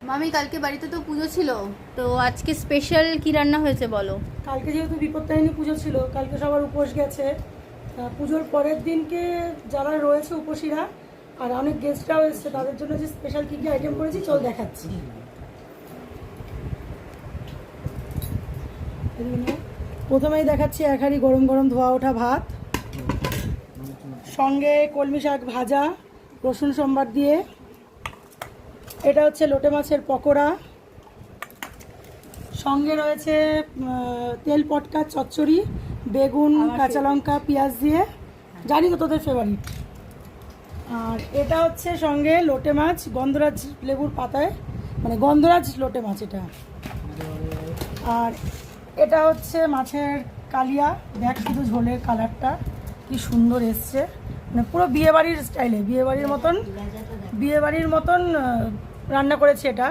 মামি কালকে বাড়িতে তো পুজো ছিল, তো আজকে স্পেশাল কি রান্না হয়েছে বলো। কালকে যেহেতু বিপত্তারিণী পুজো ছিল, কালকে সবার উপোস গেছে। পুজোর পরের দিনকে যারা রয়েছে উপসীরা আর অনেক গেস্টরাও এসছে, তাদের জন্য যে স্পেশাল কী কী আইটেম করেছি চল দেখাচ্ছি। প্রথমেই দেখাচ্ছি এক হাঁড়ি গরম গরম ধোয়া ওঠা ভাত, সঙ্গে কলমি শাক ভাজা রসুন সম্বার দিয়ে। এটা হচ্ছে লোটে মাছের পকোড়া, সঙ্গে রয়েছে তেল পটকা চচ্চড়ি, বেগুন কাঁচা লঙ্কা পেঁয়াজ দিয়ে, জানি তো তোদের ফেভারিট। আর এটা হচ্ছে সঙ্গে লোটে মাছ গন্ধরাজ লেবুর পাতায়, মানে গন্ধরাজ লোটে মাছ এটা। আর এটা হচ্ছে মাছের কালিয়া, দেখ শুধু ঝোলের কালারটা কি সুন্দর এসছে, মানে পুরো বিয়েবাড়ির স্টাইলে, বিয়েবাড়ির মতন রান্না করেছে এটা।